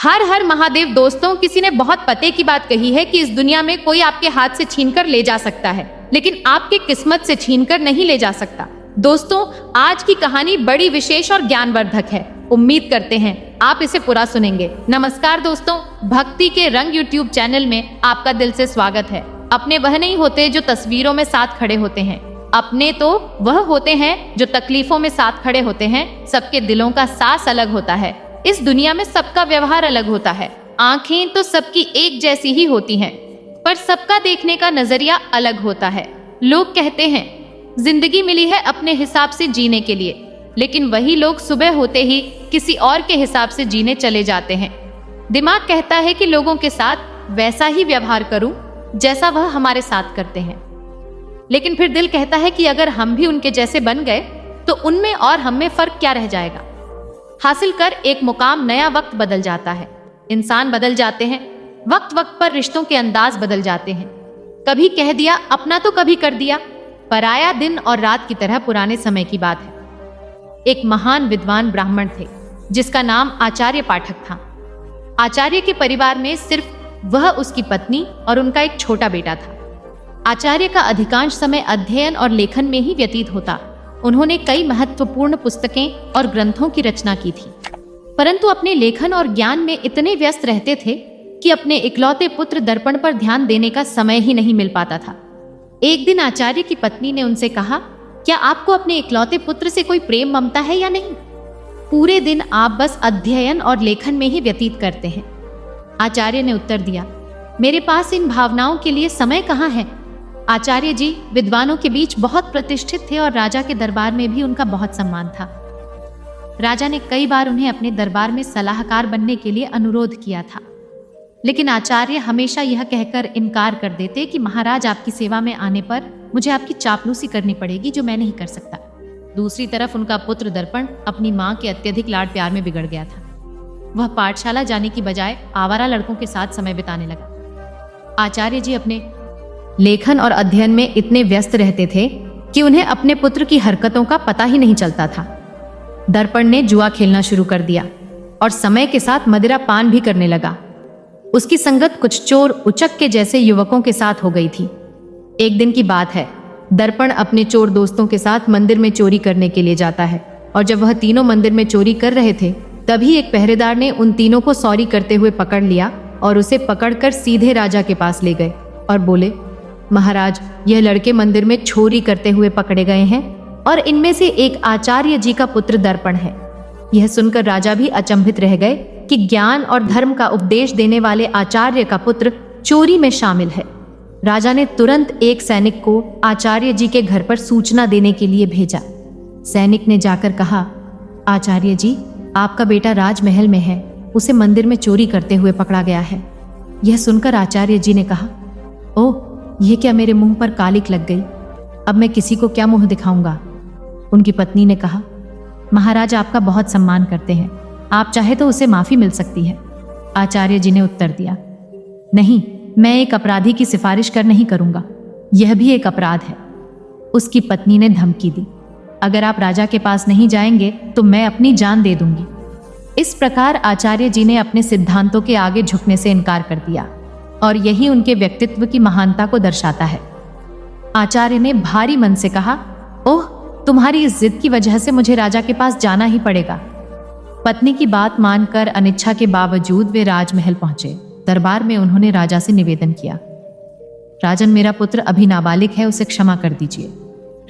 हर हर महादेव दोस्तों, किसी ने बहुत पते की बात कही है कि इस दुनिया में कोई आपके हाथ से छीनकर ले जा सकता है, लेकिन आपके किस्मत से छीनकर नहीं ले जा सकता। दोस्तों, आज की कहानी बड़ी विशेष और ज्ञानवर्धक है। उम्मीद करते हैं आप इसे पूरा सुनेंगे। नमस्कार दोस्तों, भक्ति के रंग यूट्यूब चैनल में आपका दिल से स्वागत है। अपने वह नहीं होते जो तस्वीरों में साथ खड़े होते हैं, अपने तो वह होते हैं जो तकलीफों में साथ खड़े होते हैं। सबके दिलों का सास अलग होता है। इस दुनिया में सबका व्यवहार अलग होता है। आंखें तो सबकी एक जैसी ही होती हैं, पर सबका देखने का नजरिया अलग होता है। लोग कहते हैं जिंदगी मिली है अपने हिसाब से जीने के लिए, लेकिन वही लोग सुबह होते ही किसी और के हिसाब से जीने चले जाते हैं। दिमाग कहता है कि लोगों के साथ वैसा ही व्यवहार करूं जैसा वह हमारे साथ करते हैं, लेकिन फिर दिल कहता है कि अगर हम भी उनके जैसे बन गए तो उनमें और हम में फर्क क्या रह जाएगा। हासिल कर एक मुकाम नया वक्त बदल जाता है, इंसान बदल जाते हैं, वक्त वक्त पर रिश्तों के अंदाज बदल जाते हैं। कभी कह दिया अपना तो कभी कर दिया पराया, दिन और रात की तरह पुराने समय की बात है। एक महान विद्वान ब्राह्मण थे जिसका नाम आचार्य पाठक था। आचार्य के परिवार में सिर्फ वह, उसकी पत्नी और उनका एक छोटा बेटा था। आचार्य का अधिकांश समय अध्ययन और लेखन में ही व्यतीत होता। उन्होंने कई महत्वपूर्ण पुस्तकें और ग्रंथों की रचना की थी, परंतु अपने लेखन और ज्ञान में इतने व्यस्त रहते थे कि अपने इकलौते पुत्र दर्पण पर ध्यान देने का समय ही नहीं मिल पाता था। एक दिन आचार्य की पत्नी ने उनसे कहा, क्या आपको अपने इकलौते पुत्र से कोई प्रेम ममता है या नहीं? पूरे दिन आप बस अध्ययन और लेखन में ही व्यतीत करते हैं। आचार्य ने उत्तर दिया, मेरे पास इन भावनाओं के लिए समय कहाँ है। आचार्य जी विद्वानों के बीच बहुत प्रतिष्ठित थे और राजा के दरबार में भी उनका बहुत सम्मान था। राजा ने कई बार उन्हें अपने दरबार में सलाहकार बनने के लिए अनुरोध किया था, लेकिन आचार्य हमेशा यह कहकर इनकार कर देते कि महाराज, आपकी सेवा में आने पर मुझे आपकी चापलूसी करनी पड़ेगी, जो मैं नहीं कर सकता। दूसरी तरफ उनका पुत्र दर्पण अपनी मां के अत्यधिक लाड प्यार में बिगड़ गया था। वह पाठशाला जाने की बजाय आवारा लड़कों के साथ समय बिताने लगा। आचार्य जी अपने लेखन और अध्ययन में इतने व्यस्त रहते थे कि उन्हें अपने पुत्र की हरकतों का पता ही नहीं चलता था। दर्पण ने जुआ खेलना शुरू कर दिया और समय के साथ मदिरा पान भी करने लगा। उसकी संगत कुछ चोर उचक के जैसे युवकों के साथ हो गई थी। एक दिन की बात है, दर्पण अपने चोर दोस्तों के साथ मंदिर में चोरी करने के लिए जाता है, और जब वह तीनों मंदिर में चोरी कर रहे थे, तभी एक पहरेदार ने उन तीनों को सॉरी करते हुए पकड़ लिया और उसे पकड़कर सीधे राजा के पास ले गए और बोले, महाराज, यह लड़के मंदिर में चोरी करते हुए पकड़े गए हैं और इनमें से एक आचार्य जी का पुत्र दर्पण है। यह सुनकर राजा भी अचंभित रह गए कि ज्ञान और धर्म का उपदेश देने वाले आचार्य का पुत्र चोरी में शामिल है। राजा ने तुरंत एक सैनिक को आचार्य जी के घर पर सूचना देने के लिए भेजा। सैनिक ने जाकर कहा, आचार्य जी, आपका बेटा राजमहल में है, उसे मंदिर में चोरी करते हुए पकड़ा गया है। यह सुनकर आचार्य जी ने कहा, ओह, यह क्या, मेरे मुंह पर कालिक लग गई, अब मैं किसी को क्या मुंह दिखाऊंगा। उनकी पत्नी ने कहा, महाराज आपका बहुत सम्मान करते हैं, आप चाहे तो उसे माफी मिल सकती है। आचार्य जी ने उत्तर दिया, नहीं, मैं एक अपराधी की सिफारिश कर नहीं करूंगा, यह भी एक अपराध है। उसकी पत्नी ने धमकी दी, अगर आप राजा के पास नहीं जाएंगे तो मैं अपनी जान दे दूंगी। इस प्रकार आचार्य जी ने अपने सिद्धांतों के आगे झुकने से इनकार कर दिया, और यही उनके व्यक्तित्व की महानता को दर्शाता है। आचार्य ने भारी मन से कहा, ओह, तुम्हारी इस जिद की वजह से मुझे राजा के पास जाना ही पड़ेगा। पत्नी की बात मानकर अनिच्छा के बावजूद वे राजमहल पहुंचे। दरबार में उन्होंने राजा से निवेदन किया, राजन, मेरा पुत्र अभी नाबालिग है, उसे क्षमा कर दीजिए।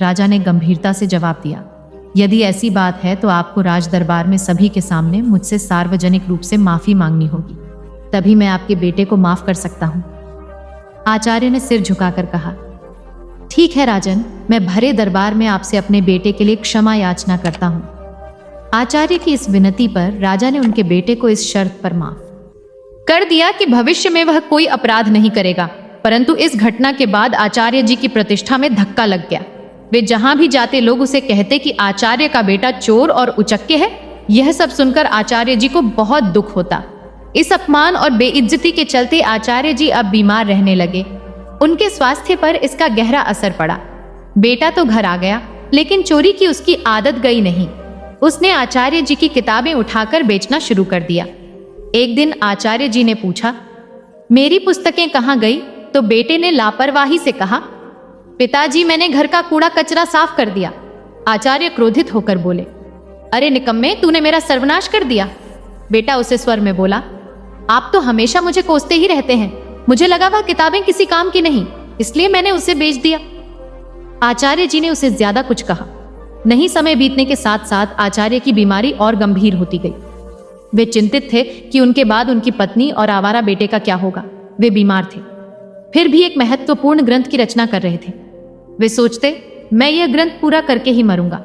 राजा ने गंभीरता से जवाब दिया, यदि ऐसी बात है तो आपको राज दरबार में सभी के सामने मुझसे सार्वजनिक रूप से माफी मांगनी होगी, तभी मैं आपके बेटे को माफ कर सकता हूं। आचार्य ने सिर झुकाकर कहा, ठीक है राजन, मैं भरे दरबार में आपसे अपने बेटे के लिए क्षमा याचना करता हूं। आचार्य की इस विनती पर राजा ने उनके बेटे को इस शर्त पर माफ कर दिया कि भविष्य में वह कोई अपराध नहीं करेगा। परंतु इस घटना के बाद आचार्य जी की प्रतिष्ठा में धक्का लग गया। वे जहां भी जाते लोग उसे कहते कि आचार्य का बेटा चोर और उचक्के है। यह सब सुनकर आचार्य जी को बहुत दुख होता। इस अपमान और बेइज्जती के चलते आचार्य जी अब बीमार रहने लगे। उनके स्वास्थ्य पर इसका गहरा असर पड़ा। बेटा तो घर आ गया, लेकिन चोरी की उसकी आदत गई नहीं। उसने आचार्य जी की किताबें उठाकर बेचना शुरू कर दिया। एक दिन आचार्य जी ने पूछा, मेरी पुस्तकें कहाँ गई? तो बेटे ने लापरवाही से कहा, पिताजी मैंने घर का कूड़ा कचरा साफ कर दिया। आचार्य क्रोधित होकर बोले, अरे निकम्मे, तूने मेरा सर्वनाश कर दिया। बेटा उसे स्वर में बोला, आप तो हमेशा मुझे कोसते ही रहते हैं। मुझे लगा वह किताबें किसी काम की नहीं, इसलिए मैंने उसे बेच दिया। आचार्य जी ने उसे ज्यादा कुछ कहा नहीं। समय बीतने के साथ साथ आचार्य की बीमारी और गंभीर होती गई। वे चिंतित थे कि उनके बाद उनकी पत्नी और आवारा बेटे का क्या होगा। वे बीमार थे, फिर भी एक महत्वपूर्ण ग्रंथ की रचना कर रहे थे। वे सोचते, मैं यह ग्रंथ पूरा करके ही मरूंगा।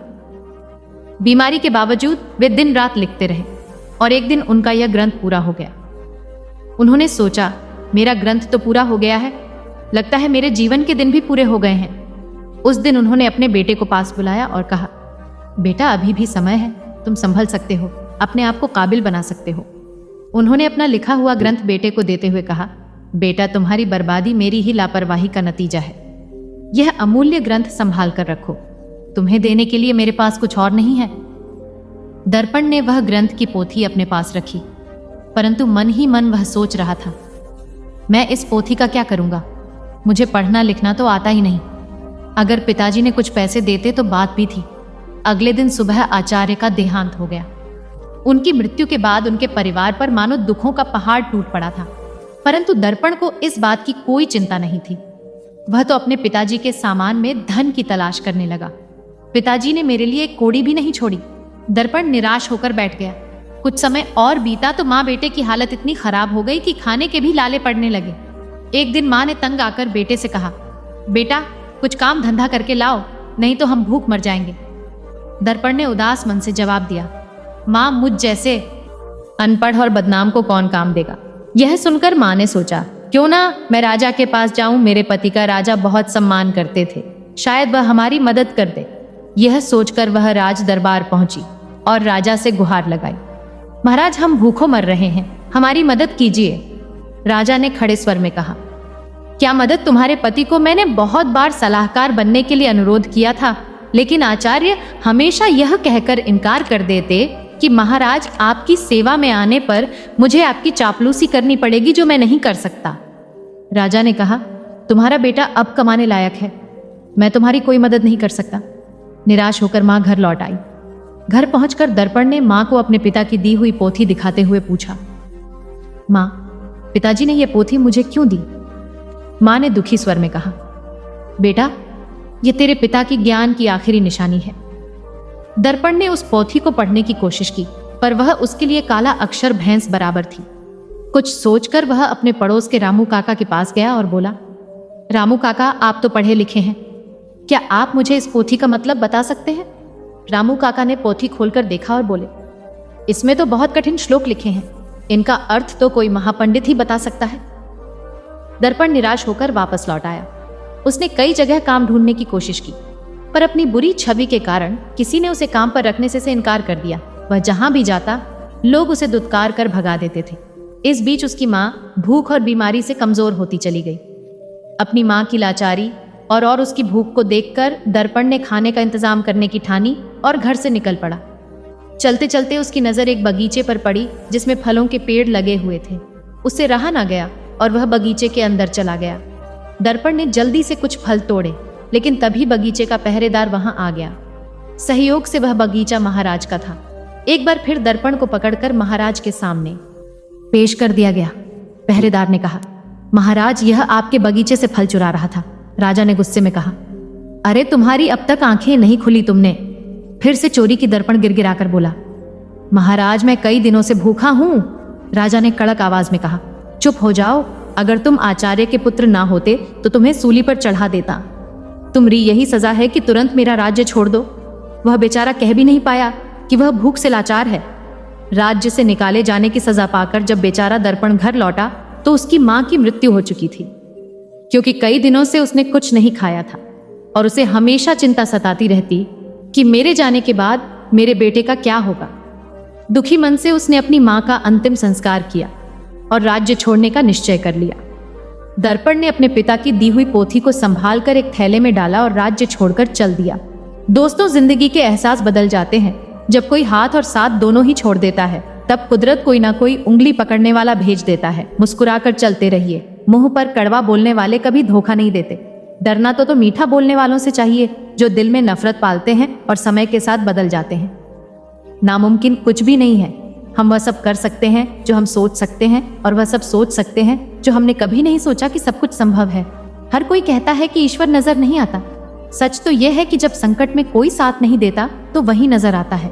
बीमारी के बावजूद वे दिन रात लिखते रहे और एक दिन उनका यह ग्रंथ पूरा हो गया। उन्होंने सोचा, मेरा ग्रंथ तो पूरा हो गया है, लगता है मेरे जीवन के दिन भी पूरे हो गए हैं। उस दिन उन्होंने अपने बेटे को पास बुलाया और कहा, बेटा अभी भी समय है, तुम संभल सकते हो, अपने आप को काबिल बना सकते हो। उन्होंने अपना लिखा हुआ ग्रंथ बेटे को देते हुए कहा, बेटा तुम्हारी बर्बादी मेरी ही लापरवाही का नतीजा है। यह अमूल्य ग्रंथ संभाल कर रखो, तुम्हें देने के लिए मेरे पास कुछ और नहीं है। दर्पण ने वह ग्रंथ की पोथी अपने पास रखी, परंतु मन ही मन वह सोच रहा था, मैं इस पोथी का क्या करूंगा? मुझे पढ़ना लिखना तो आता ही नहीं। अगर पिताजी ने कुछ पैसे देते तो बात भी थी। अगले दिन सुबह आचार्य का देहांत हो गया। उनकी मृत्यु के बाद उनके परिवार पर मानो दुखों का पहाड़ टूट पड़ा था, परंतु दर्पण को इस बात की कोई चिंता नहीं थी। वह तो अपने पिताजी के सामान में धन की तलाश करने लगा। पिताजी ने मेरे लिए एक कौड़ी भी नहीं छोड़ी। दर्पण निराश होकर बैठ गया। कुछ समय और बीता तो माँ बेटे की हालत इतनी खराब हो गई कि खाने के भी लाले पड़ने लगे। एक दिन माँ ने तंग आकर बेटे से कहा, बेटा कुछ काम धंधा करके लाओ, नहीं तो हम भूख मर जाएंगे। दर्पण ने उदास मन से जवाब दिया, माँ मुझ जैसे अनपढ़ और बदनाम को कौन काम देगा। यह सुनकर माँ ने सोचा, क्यों ना मैं राजा के पास जाऊं, मेरे पति का राजा बहुत सम्मान करते थे, शायद वह हमारी मदद कर दे। यह सोचकर वह राज दरबार पहुंची और राजा से गुहार लगाई, महाराज हम भूखों मर रहे हैं, हमारी मदद कीजिए। राजा ने खड़े स्वर में कहा, क्या मदद? तुम्हारे पति को मैंने बहुत बार सलाहकार बनने के लिए अनुरोध किया था, लेकिन आचार्य हमेशा यह कहकर इनकार कर देते कि महाराज आपकी सेवा में आने पर मुझे आपकी चापलूसी करनी पड़ेगी, जो मैं नहीं कर सकता। राजा ने कहा, तुम्हारा बेटा अब कमाने लायक है, मैं तुम्हारी कोई मदद नहीं कर सकता। निराश होकर माँ घर लौट आई। घर पहुंचकर दर्पण ने माँ को अपने पिता की दी हुई पोथी दिखाते हुए पूछा, माँ पिताजी ने यह पोथी मुझे क्यों दी? माँ ने दुखी स्वर में कहा, बेटा ये तेरे पिता की ज्ञान की आखिरी निशानी है। दर्पण ने उस पोथी को पढ़ने की कोशिश की, पर वह उसके लिए काला अक्षर भैंस बराबर थी। कुछ सोचकर वह अपने पड़ोस के रामू काका के पास गया और बोला, रामू काका आप तो पढ़े लिखे हैं, क्या आप मुझे इस पोथी का मतलब बता सकते हैं? रामू काका ने पोथी खोलकर देखा और बोले, इसमें तो बहुत कठिन श्लोक लिखे हैं, इनका अर्थ तो कोई महापंडित ही बता सकता है। दर्पण निराश होकर वापस लौट आया। उसने कई जगह काम ढूंढने की कोशिश की, पर अपनी बुरी छवि के कारण किसी ने उसे काम पर रखने से इनकार कर दिया। वह जहां भी जाता लोग उसे दुत्कार कर भगा देते थे। इस बीच उसकी माँ भूख और बीमारी से कमजोर होती चली गई। अपनी माँ की लाचारी और उसकी भूख को देखकर दर्पण ने खाने का इंतजाम करने की ठानी और घर से निकल पड़ा। चलते चलते उसकी नजर एक बगीचे पर पड़ी जिसमें फलों के पेड़ लगे हुए थे। उससे रहा ना गया और वह बगीचे के अंदर चला गया। दर्पण ने जल्दी से कुछ फल तोड़े, लेकिन तभी बगीचे का पहरेदार वहां आ गया। सहयोग से वह बगीचा महाराज का था। एक बार फिर दर्पण को पकड़कर महाराज के सामने पेश कर दिया गया। पहरेदार ने कहा, महाराज यह आपके बगीचे से फल चुरा रहा था। राजा ने गुस्से में कहा, अरे तुम्हारी अब तक आंखें नहीं खुली तुमने? फिर से चोरी की दर्पण गिड़गिड़ाकर बोला, महाराज मैं कई दिनों से भूखा हूं। राजा ने कड़क आवाज में कहा, चुप हो जाओ, अगर तुम आचार्य के पुत्र ना होते तो तुम्हें सूली पर चढ़ा देता। तुम्हारी यही सजा है कि तुरंत मेरा राज्य छोड़ दो। वह बेचारा कह भी नहीं पाया कि वह भूख से लाचार है। राज्य से निकाले जाने की सजा पाकर जब बेचारा दर्पण घर लौटा तो उसकी मां की मृत्यु हो चुकी थी, क्योंकि कई दिनों से उसने कुछ नहीं खाया था और उसे हमेशा चिंता सताती रहती कि मेरे जाने के बाद मेरे बेटे का क्या होगा। दुखी मन से उसने अपनी मां का अंतिम संस्कार किया और राज्य छोड़ने का निश्चय कर लिया। दर्पण ने अपने पिता की दी हुई पोथी को संभाल कर एक थैले में डाला और राज्य छोड़कर चल दिया। दोस्तों, जिंदगी के एहसास बदल जाते हैं जब कोई हाथ और साथ दोनों ही छोड़ देता है। तब कुदरत कोई ना कोई उंगली पकड़ने वाला भेज देता है। मुस्कुराकर चलते रहिए, मुंह पर कड़वा बोलने वाले कभी धोखा नहीं देते। डरना तो मीठा बोलने वालों से चाहिए, जो दिल में नफरत पालते हैं और समय के साथ बदल जाते हैं। नामुमकिन कुछ भी नहीं है। हम वह सब कर सकते हैं जो हम सोच सकते हैं, और वह सब सोच सकते हैं जो हमने कभी नहीं सोचा कि सब कुछ संभव है। हर कोई कहता है कि ईश्वर नजर नहीं आता। सच तो यह है कि जब संकट में कोई साथ नहीं देता तो वही नजर आता है।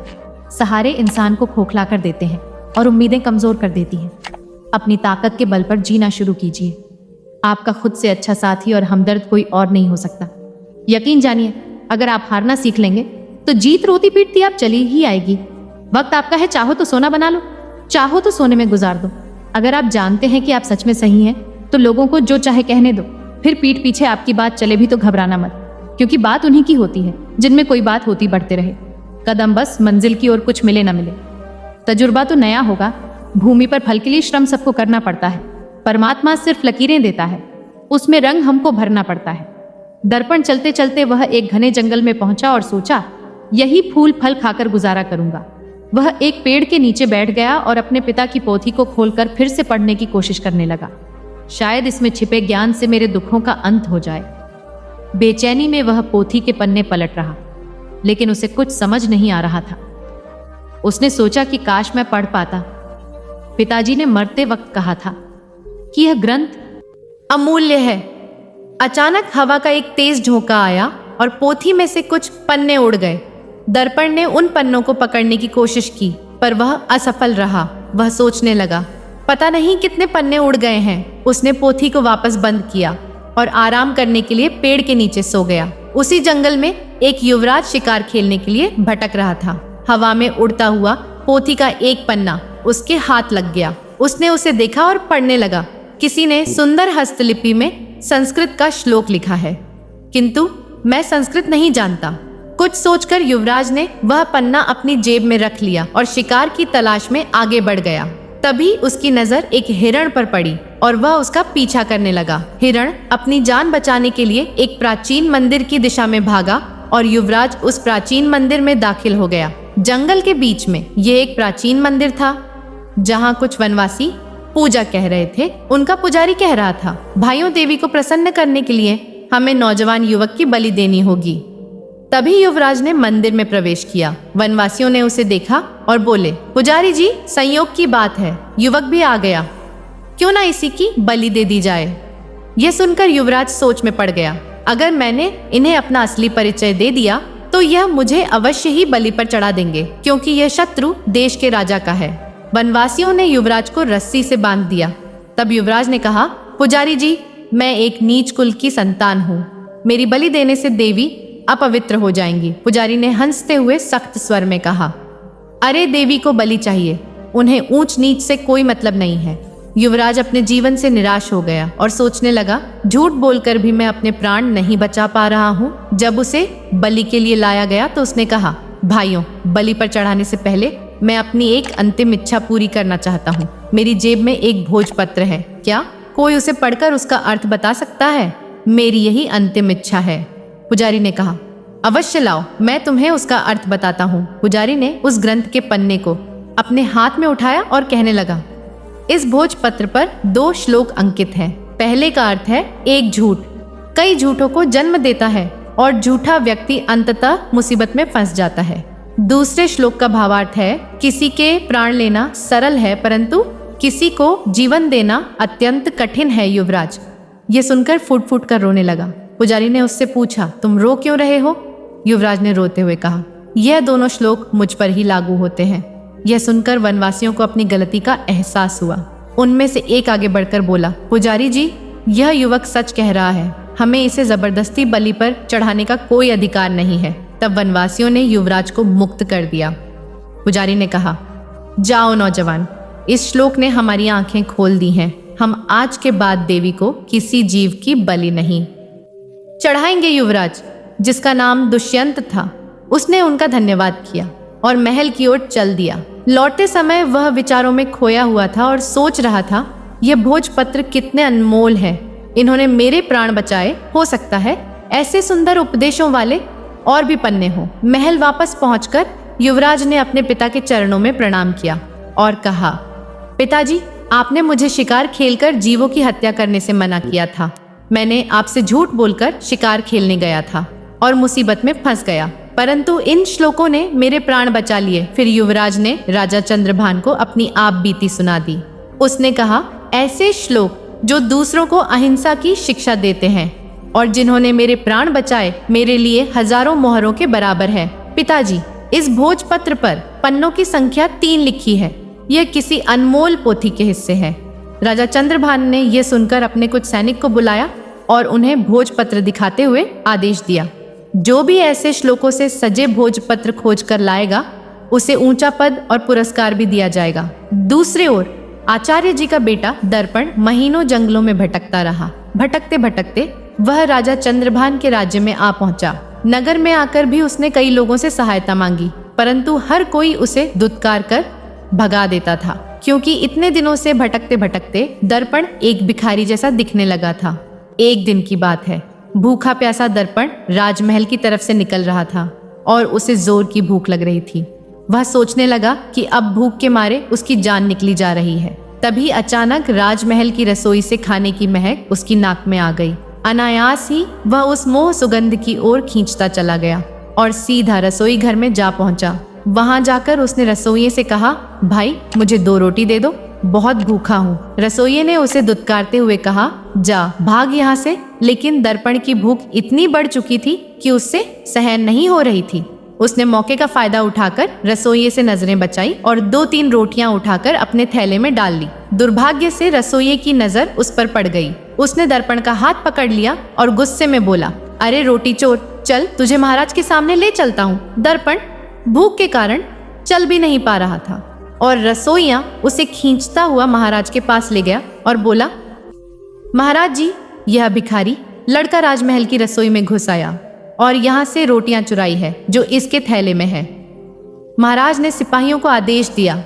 सहारे इंसान को खोखला कर देते हैं और उम्मीदें कमजोर कर देती हैं। अपनी ताकत के बल पर जीना शुरू कीजिए। आपका खुद से अच्छा साथी और हमदर्द कोई और नहीं हो सकता। यकीन जानिए, अगर आप हारना सीख लेंगे तो जीत रोती पीटती आप चली ही आएगी। वक्त आपका है, चाहो तो सोना बना लो, चाहो तो सोने में गुजार दो। अगर आप जानते हैं कि आप सच में सही हैं तो लोगों को जो चाहे कहने दो। फिर पीठ पीछे आपकी बात चले भी तो घबराना मत, क्योंकि बात उन्हीं की होती है जिनमें कोई बात होती बढ़ते रहे। कदम बस मंजिल की ओर, कुछ मिले ना मिले। तजुर्बा तो नया होगा। भूमि पर फल के लिए श्रम सबको करना पड़ता है। परमात्मा सिर्फ लकीरें देता है, उसमें रंग हमको भरना पड़ता है। दर्पण चलते चलते वह एक घने जंगल में पहुंचा और सोचा, यही फूल फल खाकर गुजारा करूंगा। वह एक पेड़ के नीचे बैठ गया और अपने पिता की पोथी को खोलकर फिर से पढ़ने की कोशिश करने लगा। शायद इसमें छिपे ज्ञान से मेरे दुखों का अंत हो जाए। बेचैनी में वह पोथी के पन्ने पलट रहा, लेकिन उसे कुछ समझ नहीं आ रहा था। उसने सोचा कि काश मैं पढ़ पाता। पिताजी ने मरते वक्त कहा था कि यह ग्रंथ अमूल्य है। अचानक हवा का एक तेज झोंका आया और पोथी में से कुछ पन्ने उड़ गए। दर्पण ने उन पन्नों को पकड़ने की कोशिश की, पर वह असफल रहा। वह सोचने लगा, पता नहीं कितने पन्ने उड़ गए हैं। उसने पोथी को वापस बंद किया और आराम करने के लिए पेड़ के नीचे सो गया। उसी जंगल में एक युवराज शिकार खेलने के लिए भटक रहा था। हवा में उड़ता हुआ पोथी का एक पन्ना उसके हाथ लग गया। उसने उसे देखा और पढ़ने लगा। किसी ने सुंदर हस्तलिपि में संस्कृत का श्लोक लिखा है, किंतु मैं संस्कृत नहीं जानता। कुछ सोचकर युवराज ने वह पन्ना अपनी जेब में रख लिया और शिकार की तलाश में आगे बढ़ गया। तभी उसकी नजर एक हिरण पर पड़ी और वह उसका पीछा करने लगा। हिरण अपनी जान बचाने के लिए एक प्राचीन मंदिर की दिशा में भागा और युवराज उस प्राचीन मंदिर में दाखिल हो गया। जंगल के बीच में ये एक प्राचीन मंदिर था, जहाँ कुछ वनवासी पूजा कह रहे थे। उनका पुजारी कह रहा था, भाइयों, देवी को प्रसन्न करने के लिए हमें नौजवान युवक की बलि देनी होगी। तभी युवराज ने मंदिर में प्रवेश किया। वनवासियों ने उसे देखा और बोले, पुजारी जी, संयोग की बात है, युवक भी आ गया, क्यों ना इसी की बलि दे दी जाए। यह सुनकर युवराज सोच में पड़ गया। अगर मैंने इन्हें अपना असली परिचय दे दिया तो यह मुझे अवश्य ही बलि पर चढ़ा देंगे, क्योंकि यह शत्रु देश के राजा का है। वनवासियों ने युवराज को रस्सी से बांध दिया। तब युवराज ने कहा, पुजारी जी, मैं एक नीच कुल की संतान हूँ। मेरी बलि देने से देवी अपवित्र हो जाएंगी। पुजारी ने हंसते हुए सख्त स्वर में कहा, अरे, देवी को बलि चाहिए, उन्हें ऊंच नीच से कोई मतलब नहीं है। युवराज अपने जीवन से निराश हो गया और सोचने लगा, झूठ बोलकर भी मैं अपने प्राण नहीं बचा पा रहा हूँ। जब उसे बलि के लिए लाया गया तो उसने कहा, भाइयों, बलि पर चढ़ाने से पहले मैं अपनी एक अंतिम इच्छा पूरी करना चाहता हूँ। मेरी जेब में एक भोजपत्र है, क्या कोई उसे पढ़कर उसका अर्थ बता सकता है? मेरी यही अंतिम इच्छा है। पुजारी ने कहा, अवश्य लाओ, मैं तुम्हें उसका अर्थ बताता हूँ। पुजारी ने उस ग्रंथ के पन्ने को अपने हाथ में उठाया और कहने लगा, इस भोजपत्र पर 2 श्लोक अंकित हैं। पहले का अर्थ है, एक झूठ कई झूठों को जन्म देता है और झूठा व्यक्ति अंततः मुसीबत में फंस जाता है। दूसरे श्लोक का भावार्थ है, किसी के प्राण लेना सरल है, परंतु किसी को जीवन देना अत्यंत कठिन है। युवराज ये सुनकर फूट फूट कर रोने लगा। पुजारी ने उससे पूछा, तुम रो क्यों रहे हो? युवराज ने रोते हुए कहा, यह दोनों श्लोक मुझ पर ही लागू होते हैं। यह सुनकर वनवासियों को अपनी गलती का एहसास हुआ। उनमें से एक आगे बढ़कर बोला, पुजारी जी, यह युवक सच कह रहा है, हमें इसे जबरदस्ती बलि पर चढ़ाने का कोई अधिकार नहीं है। तब वनवासियों ने युवराज को मुक्त कर दिया। पुजारी ने कहा, जाओ नौजवान, इस श्लोक ने हमारी आंखें खोल दी हैं। हम आज के बाद देवी को किसी जीव की बलि नहीं चढ़ाएंगे। युवराज, जिसका नाम दुष्यंत था, उसने उनका धन्यवाद किया और महल की ओर चल दिया। लौटते समय वह विचारों में खोया हुआ था और सोच रहा था, यह भोजपत्र कितने अनमोल है, इन्होंने मेरे प्राण बचाए। हो सकता है ऐसे सुंदर उपदेशों वाले और भी पन्ने हों। महल वापस पहुंचकर युवराज ने अपने पिता के चरणों में प्रणाम किया और कहा, पिताजी, आपने मुझे शिकार खेलकर जीवों की हत्या करने से मना किया था। मैंने आपसे झूठ बोलकर शिकार खेलने गया था और मुसीबत में फंस गया, परंतु इन श्लोकों ने मेरे प्राण बचा लिए। फिर युवराज ने राजा चंद्रभान को अपनी आप बीती सुना दी। उसने कहा, ऐसे श्लोक जो दूसरों को अहिंसा की शिक्षा देते हैं और जिन्होंने मेरे प्राण बचाए, मेरे लिए हजारों मोहरों के बराबर है। पिताजी, इस भोजपत्र पर पन्नों की संख्या 3 लिखी है। यह किसी अनमोल पोथी के हिस्से है। राजा चंद्रभान ने यह सुनकर अपने कुछ सैनिक को बुलाया और उन्हें भोजपत्र दिखाते हुए आदेश दिया, जो भी ऐसे श्लोकों से सजे भोजपत्र खोज कर लाएगा, उसे ऊंचा पद और पुरस्कार भी दिया जाएगा। दूसरी ओर आचार्य जी का बेटा दर्पण महीनों जंगलों में भटकता रहा। भटकते भटकते वह राजा चंद्रभान के राज्य में आ पहुंचा। नगर में आकर भी उसने कई लोगों से सहायता मांगी, परंतु हर कोई उसे दुत्कार कर भगा देता था, क्योंकि इतने दिनों से भटकते भटकते दर्पण एक भिखारी जैसा दिखने लगा था। एक दिन की बात है, भूखा प्यासा दर्पण राजमहल की तरफ से निकल रहा था और उसे जोर की भूख लग रही थी। वह सोचने लगा कि अब भूख के मारे उसकी जान निकली जा रही है। तभी अचानक राजमहल की रसोई से खाने की महक उसकी नाक में आ गई। अनायास ही वह उस मोह सुगंध की ओर खींचता चला गया और सीधा रसोई घर में जा पहुंचा। वहां जाकर उसने रसोइये से कहा, भाई, मुझे 2 रोटी दे दो, बहुत भूखा हूँ। रसोइये ने उसे दुत्कारते हुए कहा, जा भाग यहाँ से। लेकिन दर्पण की भूख इतनी बढ़ चुकी थी कि उससे सहन नहीं हो रही थी। उसने मौके का फायदा उठाकर रसोइये से नजरें बचाई और 2-3 रोटियां उठाकर अपने थैले में डाल ली। दुर्भाग्य से रसोइये की नजर उस पर पड़ गई। उसने दर्पण का हाथ पकड़ लिया और गुस्से में बोला, अरे रोटी चोर, चल तुझे महाराज के सामने ले चलता हूँ। दर्पण भूख के कारण चल भी नहीं पा रहा था और रसोइया उसे खींचता हुआ महाराज के पास ले गया और बोला, महाराज जी, यह भिखारी लड़का राजमहल की रसोई में घुस आया और यहाँ से रोटियां चुराई है जो इसके थैले में है। महाराज ने सिपाहियों को आदेश दिया,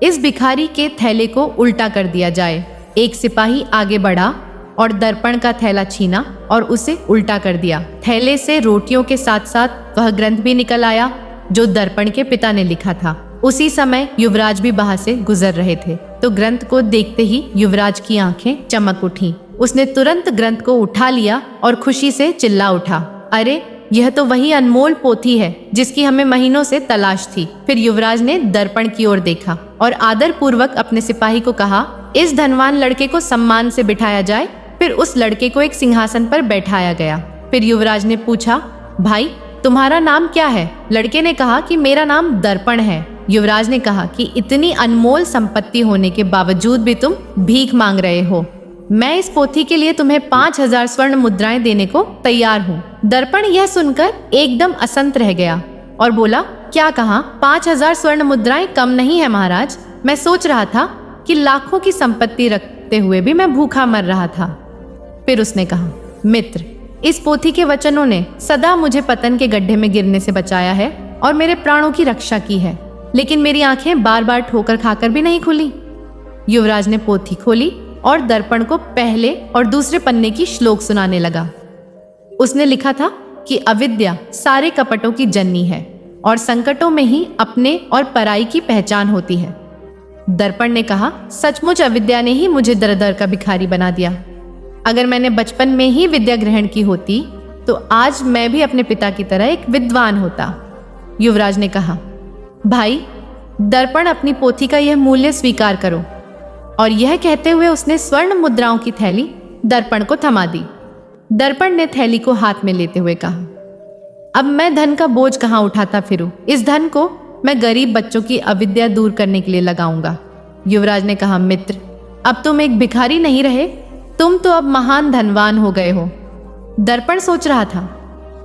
इस भिखारी के थैले को उल्टा कर दिया जाए। एक सिपाही आगे बढ़ा और दर्पण का थैला छीना और उसे उल्टा कर दिया। थैले से रोटियों के साथ साथ वह ग्रंथ भी निकल आया जो दर्पण के पिता ने लिखा था। उसी समय युवराज भी वहां से गुजर रहे थे, तो ग्रंथ को देखते ही युवराज की आंखें चमक उठी। उसने तुरंत ग्रंथ को उठा लिया और खुशी से चिल्ला उठा, अरे यह तो वही अनमोल पोथी है जिसकी हमें महीनों से तलाश थी। फिर युवराज ने दर्पण की ओर देखा और आदर पूर्वक अपने सिपाही को कहा, इस धनवान लड़के को सम्मान से बिठाया जाए। फिर उस लड़के को एक सिंहासन पर बैठाया गया। फिर युवराज ने पूछा, भाई तुम्हारा नाम क्या है? लड़के ने कहा कि मेरा नाम दर्पण है। युवराज ने कहा कि इतनी अनमोल संपत्ति होने के बावजूद भी तुम भीख मांग रहे हो। मैं इस पोथी के लिए तुम्हें 5000 स्वर्ण मुद्राएं देने को तैयार हूँ। दर्पण यह सुनकर एकदम असंत रह गया और बोला, क्या कहा? 5000 स्वर्ण मुद्राएं कम नहीं है महाराज। मैं सोच रहा था कि लाखों की संपत्ति रखते हुए भी मैं भूखा मर रहा था। फिर उसने कहा, मित्र, इस पोथी के वचनों ने सदा मुझे पतन के गड्ढे में गिरने से बचाया है और मेरे प्राणों की रक्षा की है, लेकिन मेरी आंखें बार बार ठोकर खाकर भी नहीं खुली। युवराज ने पोथी खोली और दर्पण को पहले और दूसरे पन्ने की श्लोक सुनाने लगा। उसने लिखा था कि अविद्या सारे कपटों की जननी है और संकटों में ही अपने और पराई की पहचान होती है। दर्पण ने कहा, सचमुच अविद्या ने ही मुझे दर-दर का भिखारी बना दिया। अगर मैंने बचपन में ही विद्या ग्रहण की होती तो आज मैं भी अपने पिता की तरह एक विद्वान होता। युवराज ने कहा, भाई दर्पण, अपनी पोथी का यह मूल्य स्वीकार करो। और यह कहते हुए उसने स्वर्ण मुद्राओं की थैली दर्पण को थमा दी। दर्पण ने थैली को हाथ में लेते हुए कहा, अब मैं धन का बोझ कहाँ उठाता फिरूं? इस धन को मैं गरीब बच्चों की अविद्या दूर करने के लिए लगाऊंगा। युवराज ने कहा, मित्र, अब तुम एक भिखारी नहीं रहे, तुम तो अब महान धनवान हो गए हो। दर्पण सोच रहा था,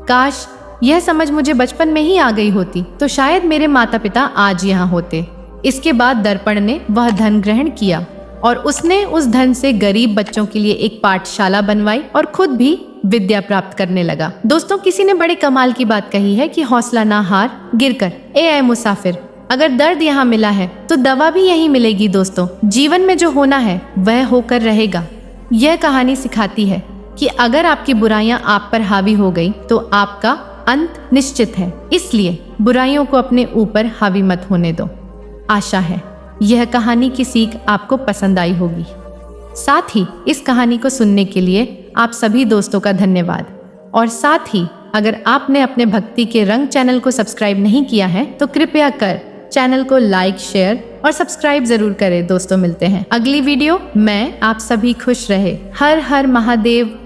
काश यह समझ मुझे बचपन में ही आ गई होती तो शायद मेरे माता पिता आज यहाँ होते। इसके बाद दर्पण ने वह धन ग्रहण किया और उसने उस धन से गरीब बच्चों के लिए एक पाठशाला बनवाई और खुद भी विद्या प्राप्त करने लगा। दोस्तों, किसी ने बड़े कमाल की बात कही है कि हौसला ना हार, गिरकर ए मुसाफिर। अगर दर्द यहाँ मिला है तो दवा भी यहीं मिलेगी। दोस्तों, जीवन में जो होना है वह होकर रहेगा। यह कहानी सिखाती है कि अगर आपकी बुराइयां आप पर हावी हो गई तो आपका अंत निश्चित है। इसलिए बुराइयों को अपने ऊपर हावी मत होने दो। आशा है यह कहानी की सीख आपको पसंद आई होगी। साथ ही इस कहानी को सुनने के लिए आप सभी दोस्तों का धन्यवाद। और साथ ही अगर आपने अपने भक्ति के रंग चैनल को सब्सक्राइब नहीं किया है तो कृपया कर चैनल को लाइक, शेयर और सब्सक्राइब जरूर करें। दोस्तों, मिलते हैं अगली वीडियो में। आप सभी खुश रहे। हर हर महादेव।